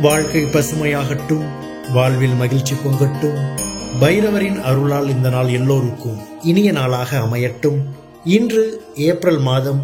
வாழ்க்கை பசுமையாகட்டும், வாழ்வில் மகிழ்ச்சி பொங்கட்டும். பைரவரின் அருளால் இந்த நாள் எல்லோருக்கும் இனிய நாளாக அமையட்டும். இன்று ஏப்ரல் மாதம்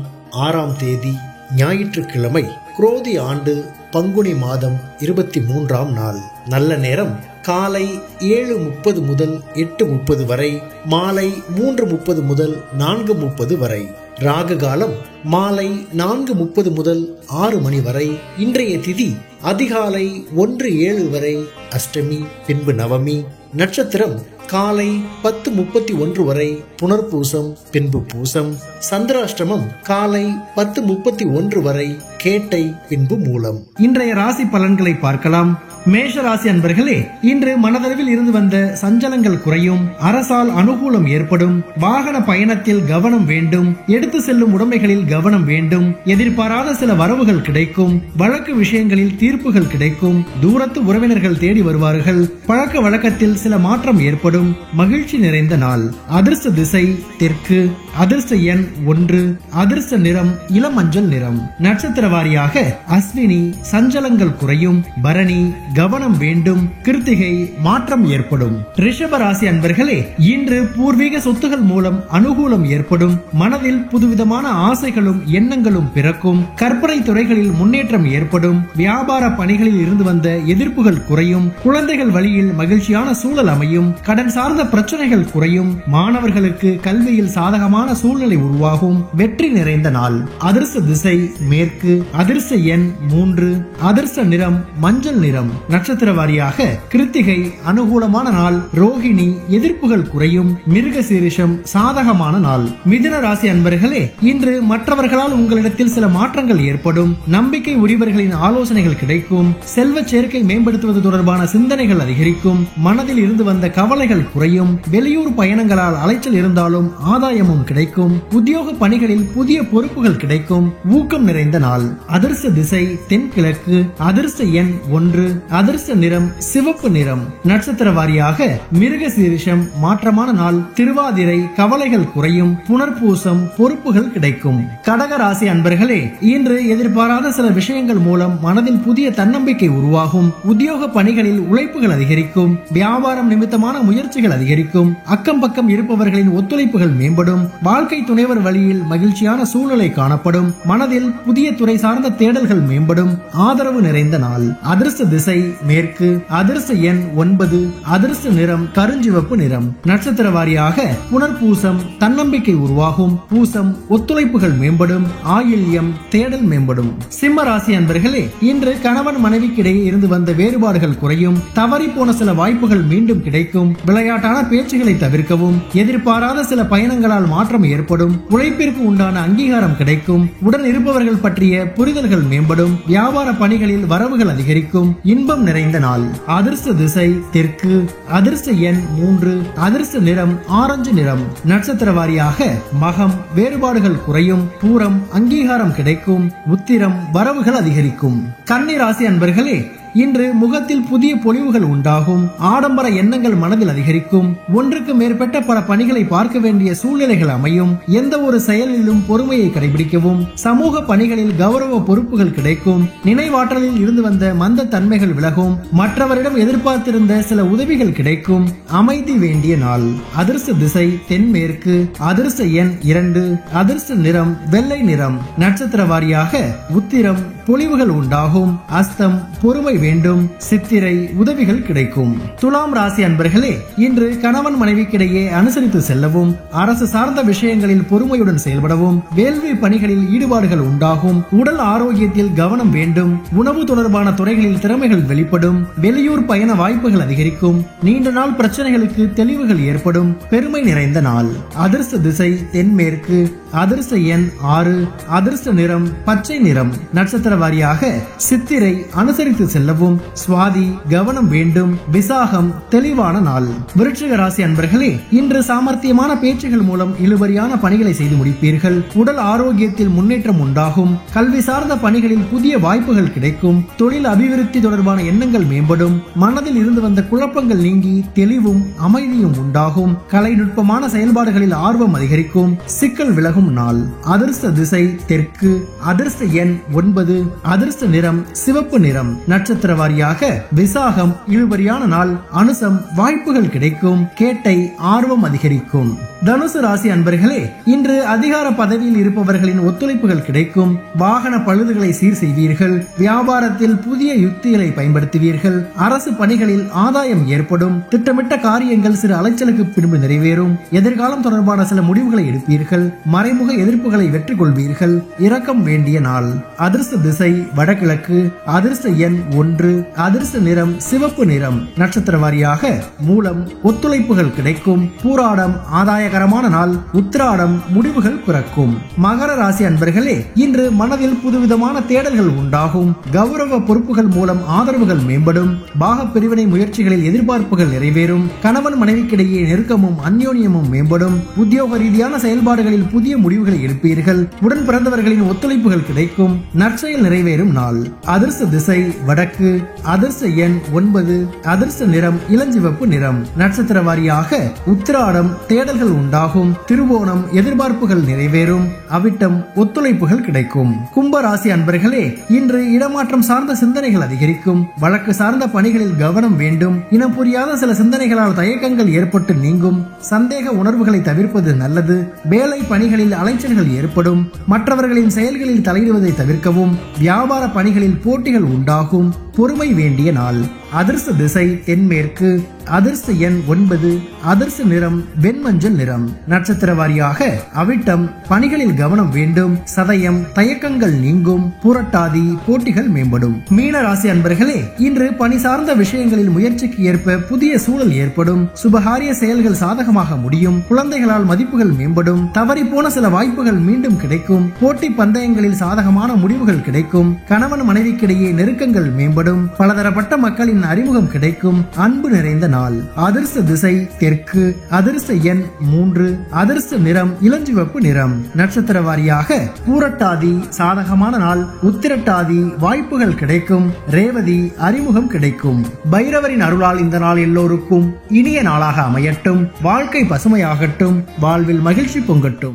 6ஆம் தேதி ஞாயிற்றுக்கிழமை, குரோதி ஆண்டு பங்குனி மாதம் 23ஆம் நாள். நல்ல நேரம் காலை 7:30 முதல் 8:30 வரை, மாலை 3:30 முதல் 4:30 வரை. ராகு காலம் மாலை 4:30 முதல் 6 மணி வரை. இன்றைய திதி அதிகாலை 1:07 வரை அஷ்டமி, பின்பு நவமி. நட்சத்திரம் காலை 10:31 வரை புனர்பூசம், பின்பு பூசம். சந்திராஷ்டமம் காலை 10:31 வரை கேட்டை, பின்பு மூலம். இன்றைய ராசி பலன்களை பார்க்கலாம். மேஷ ராசி அன்பர்களே, இன்று மனதளவில் இருந்து வந்த சஞ்சலங்கள் குறையும், அரசால் அனுகூலம் ஏற்படும், வாகன பயணத்தில் கவனம் வேண்டும், எடுத்து செல்லும் உடைமைகளில் கவனம் வேண்டும், எதிர்பாராத சில வரவுகள் கிடைக்கும், வழக்கு விஷயங்களில் தீர்ப்புகள் கிடைக்கும், தூரத்து உறவினர்கள் தேடி வருவார்கள், பழக்க வழக்கத்தில் சில மாற்றம் ஏற்படும், மகிழ்ச்சி நிறைந்த நாள். அதிர்ஷ்ட திசை தெற்கு, அதிர்ஷ்ட எண் 1, அதிர்ஷ்ட நிறம் இளமஞ்சள் நிறம். நட்சத்திர வாரியாக அஸ்வினி சஞ்சலங்கள் குறையும், பரணி கவனம் வேண்டும், கிருத்திகை மாற்றம் ஏற்படும். ரிஷப ராசி அன்பர்களே, இன்று பூர்வீக சொத்துகள் மூலம் அனுகூலம் ஏற்படும், மனதில் புதுவிதமான ஆசைகளும் எண்ணங்களும் பிறக்கும், கற்பனை துறைகளில் முன்னேற்றம் ஏற்படும், வியாபார பணிகளில் இருந்து வந்த எதிர்ப்புகள் குறையும், குழந்தைகள் வழியில் மகிழ்ச்சியான சூழல் அமையும், கடன் சார்ந்த பிரச்சனைகள் குறையும், மாணவர்களுக்கு கல்வியில் சாதகமான சூழ்நிலை உருவாகும், வெற்றி நிறைந்த நாள். அதிர்ஷ்ட திசை மேற்கு, அதிர்ஷ்ட எண் 3, அதிர்ஷ்ட நிறம் மஞ்சள் நிறம். நட்சத்திர வாரியாக கிருத்திகை அனுகூலமான நாள், ரோகிணி எதிர்ப்புகள் குறையும், மிருக சீரிஷம் சாதகமான நாள். மிதுன ராசி அன்பர்களே, இன்று மற்றவர்களால் உங்களிடத்தில் சில மாற்றங்கள் ஏற்படும், நம்பிக்கை உரியவர்களின் ஆலோசனைகள் கிடைக்கும், செல்வ சேர்க்கை மேம்படுத்துவது தொடர்பான சிந்தனைகள் அதிகரிக்கும், மனதில் இருந்து வந்த கவலைகள் குறையும், வெளியூர் பயணங்களால் அலைச்சல் இருந்தாலும் ஆதாயமும் கிடைக்கும், உத்தியோக பணிகளில் புதிய பொறுப்புகள் கிடைக்கும், ஊக்கம் நிறைந்த நாள். அதிர்ஷ்ட திசை தென்கிழக்கு, அதிர்ஷ்ட எண் 1, அதிர்ஷ்ட நிறம் சிவப்பு நிறம். நட்சத்திர வாரியாக மிருக சீரிஷம் மாற்றமான நாள், திருவாதிரை கவலைகள் குறையும், புனர்பூசம் பொறுப்புகள் கிடைக்கும். கடக ராசி அன்பர்களே, இன்று எதிர்பாராத சில விஷயங்கள் மூலம் மனதில் புதிய தன்னம்பிக்கை உருவாகும், உத்தியோக பணிகளில் உழைப்புகள் அதிகரிக்கும், வியாபாரம் நிமித்தமான முயற்சிகள் அதிகரிக்கும், அக்கம் பக்கம் இருப்பவர்களின் ஒத்துழைப்புகள் மேம்படும், வாழ்க்கை துணைவர் வழியில் மகிழ்ச்சியான சூழ்நிலை காணப்படும், மனதில் புதிய துறை சார்ந்த தேடல்கள் மேம்படும், ஆதரவு நிறைந்த நாள். அதிர்ஷ்ட திசை மேற்கு, அதிர்ஷ்ட எண் 9, அதிர்ஷ்ட நிறம் கருஞ்சிவப்பு நிறம். நட்சத்திர வாரியாக புனர்பூசம் தன்னம்பிக்கை உருவாகும், பூசம் ஒத்துழைப்புகள் மேம்படும், ஆயில்யம் தேடல் மேம்படும். சிம்ம ராசி அன்பர்களே, இன்று கணவன் மனைவிக்கிடையே இருந்து வந்த வேறுபாடுகள் குறையும், தவறி போன சில வாய்ப்புகள் மீண்டும் கிடைக்கும், விளையாட்டான பேச்சுகளை தவிர்க்கவும், எதிர்பாராத சில பயணங்களால் மாற்றம் ஏற்படும், உழைப்பிற்கு உண்டான அங்கீகாரம் கிடைக்கும், உடன் இருப்பவர்கள் பற்றிய புரிதல்கள் மேம்படும், வியாபார பணிகளில் வரவுகள் அதிகரிக்கும், இன்பம் நிறைந்த நாள். அதிர்ஷ்ட திசை தெற்கு, அதிர்ஷ்ட எண் 3, அதிர்ஷ்ட நிறம் ஆரஞ்சு நிறம். நட்சத்திர வாரியாக மகம் வேறுபாடுகள் குறையும், பூரம் அங்கீகாரம் கிடைக்கும், உத்திரம் வரவுகள் அதிகரிக்கும். கன்னி ராசி அன்பர்களே, இன்று முகத்தில் புதிய பொலிவுகள் உண்டாகும், ஆடம்பர எண்ணங்கள் மனதில் அதிகரிக்கும், ஒன்றுக்கு மேற்பட்ட பல பணிகளை பார்க்க வேண்டிய சூழ்நிலைகள் அமையும், எந்த ஒரு செயலிலும் பொறுமையை கடைபிடிக்கவும், சமூக பணிகளில் கௌரவ பொறுப்புகள் கிடைக்கும், நினைவாற்றலில் இருந்து வந்த மந்த தன்மைகள் விலகும், மற்றவரிடம் எதிர்பார்த்திருந்த சில உதவிகள் கிடைக்கும், அமைதி வேண்டிய நாள். அதிர்ஷ்ட திசை தென்மேற்கு, அதிர்ஷ்ட எண் 2, அதிர்ஷ்ட நிறம் வெள்ளை நிறம். நட்சத்திர வாரியாக உத்திரம் பொலிவுகள் உண்டாகும், அஸ்தம் பொறுமை வேண்டும், சித்திரை உதவிகள் கிடைக்கும். துலாம் ராசி அன்பர்களே, இன்று கணவன் மனைவிக்கிடையே அனுசரித்து செல்லவும், அரசு சார்ந்த விஷயங்களில் பொறுமையுடன் செயல்படவும், வேள்வி பணிகளில் ஈடுபாடுகள் உண்டாகும், உடல் ஆரோக்கியத்தில் கவனம் வேண்டும், உணவு தொடர்பான துறைகளில் திறமைகள் வெளிப்படும், வெளியூர் பயண வாய்ப்புகள் அதிகரிக்கும், நீண்ட நாள் பிரச்சனைகளுக்கு தெளிவுகள் ஏற்படும், பெருமை நிறைந்த நாள். அதிர்ஷ்ட திசை தென்மேற்கு, அதிர்ஷ்ட எண் 6, அதிர்ஷ்ட நிறம் பச்சை நிறம். நட்சத்திர வாரியாக சித்திரை அனுசரித்து செல்லவும், சுவாதி கவனம் வேண்டும், விசாகம் தெளிவான நாள். விருச்சிக ராசி அன்பர்களே, இன்று சாமர்த்தியமான பேச்சுகள் மூலம் இழுபறியான பணிகளை செய்து முடிப்பீர்கள், உடல் ஆரோக்கியத்தில் முன்னேற்றம் உண்டாகும், கல்வி சார்ந்த பணிகளில் புதிய வாய்ப்புகள் கிடைக்கும், தொழில் அபிவிருத்தி தொடர்பான எண்ணங்கள் மேம்படும், மனதில் இருந்து வந்த குழப்பங்கள் நீங்கி தெளிவும் அமைதியும் உண்டாகும், கலைநுட்பமான செயல்பாடுகளில் ஆர்வம் அதிகரிக்கும், சிக்கல் விலகும் நாள். அதிர்ஷ்ட திசை தெற்கு, அதிர்ஷ்ட எண் 9, அதிர்ஷ்ட நிறம் சிவப்பு நிறம். நட்சத்திர வாரியாக விசாகம் இழுபறியான நாள். அனுசம் வாய்ப்புகள் கிடைக்கும். கேட்டை ஆர்வம் அதிகரிக்கும். தனுசு ராசி அன்பர்களே, இன்று அதிகார பதவியில் இருப்பவர்களின் ஒத்துழைப்புகள் கிடைக்கும். வாகன பழுதுகளை சீர் செய்வீர்கள். வியாபாரத்தில் புதிய யுக்திகளை பயன்படுத்துவீர்கள். அரசு பணிகளில் ஆதாயம் ஏற்படும். திட்டமிட்ட காரியங்கள் சிறு அலைச்சலுக்கு பின்பு நிறைவேறும். எதிர்காலம் தொடர்பான சில முடிவுகளை எடுப்பீர்கள். மறைமுக எதிர்ப்புகளை வெற்றி கொள்வீர்கள். இரக்கம் வேண்டிய நாள். அதிர்ஷ்ட திசை வடகிழக்கு. அதிர்ஷ்ட எண் 1. அதிர்ஷ்ட நிறம் சிவப்பு நிறம். நட்சத்திர வாரியாக மூலம் ஒத்துழைப்புகள் கிடைக்கும். பூராடம் ஆதாயகரமான நாள். உத்திராடம் முடிவுகள் பிறக்கும். மகர ராசி அன்பர்களே, இன்று மனதில் புதுவிதமான தேடல்கள் உண்டாகும். கௌரவ பொறுப்புகள் மூலம் ஆதரவுகள் மேம்படும். பாக பிரிவினை முயற்சிகளில் எதிர்பார்ப்புகள் நிறைவேறும். கணவன் மனைவிக்கிடையே நெருக்கமும் அந்யோன்யமும் மேம்படும். உத்தியோக ரீதியான செயல்பாடுகளில் புதிய முடிவுகளை எடுப்பீர்கள். உடன் பிறந்தவர்களின் ஒத்துழைப்புகள் கிடைக்கும். நற்செயல் நிறைவேறும் நாள். அதிர்ஷ்ட திசை வடக்கு. அதிர்ஷ்ட எண் 9. அதிர்ஷ்ட நிறம் இளஞ்சிவப்பு நிறம். நட்சத்திர வாரியாக உத்திராடம் தேடல்கள் உண்டாகும். திருவோணம் எதிர்பார்ப்புகள் நிறைவேறும். அவிட்டம் ஒத்துழைப்புகள் கிடைக்கும். கும்ப ராசி அன்பர்களே, இன்று இடமாற்றம் சார்ந்த சிந்தனைகள் அதிகரிக்கும். வழக்கு சார்ந்த பணிகளில் கவனம் வேண்டும். இனம் புரியாத சில சிந்தனைகளால் தயக்கங்கள் ஏற்பட்டு நீங்கும். சந்தேக உணர்வுகளை தவிர்ப்பது நல்லது. வேலை பணிகளில் அலைச்சல்கள் ஏற்படும். மற்றவர்களின் செயல்களில் தலையிடுவதை தவிர்க்கவும். வியாபார பணிகளில் போட்டிகள் உண்டாகும். பொறுமை வேண்டிய நாள். அதிர்ஷ்ட திசை தென்மேற்கு. அதிர்ஷ்ட எண் 9. அதிர்ஷ்ட நிறம் வெண்மஞ்சள் நிறம். நட்சத்திர வாரியாக அவிட்டம் பணிகளில் கவனம் வேண்டும். சதயம் தயக்கங்கள் நீங்கும். புரட்டாதி போட்டிகள் மேம்படும். மீன ராசி அன்பர்களே, இன்று பணி சார்ந்த விஷயங்களில் முயற்சிக்கு ஏற்ப புதிய சூழல் ஏற்படும். சுபகாரிய செயல்கள் சாதகமாக முடியும். குழந்தைகளால் மதிப்புகள் மேம்படும். தவறி போன சில வாய்ப்புகள் மீண்டும் கிடைக்கும். போட்டி பந்தயங்களில் சாதகமான முடிவுகள் கிடைக்கும். கணவன் மனைவிக்கிடையே நெருக்கங்கள் மேம்படும். பலதரப்பட்ட மக்களின் அறிமுகம் கிடைக்கும். அன்பு நிறைந்த நாள். அதிர்ஷ்ட திசை தெற்கு. அதிர்ஷ்ட எண் 3. அதிர்ஷ்ட நிறம் இளஞ்சிவப்பு நிறம். நட்சத்திர வாரியாக பூரட்டாதி சாதகமான நாள். உத்திரட்டாதி வாய்ப்புகள் கிடைக்கும். ரேவதி அறிமுகம் கிடைக்கும். பைரவரின் அருளால் இந்த நாள் எல்லோருக்கும் இனிய நாளாக அமையட்டும். வாழ்க்கை பசுமையாகட்டும். வாழ்வில் மகிழ்ச்சி பொங்கட்டும்.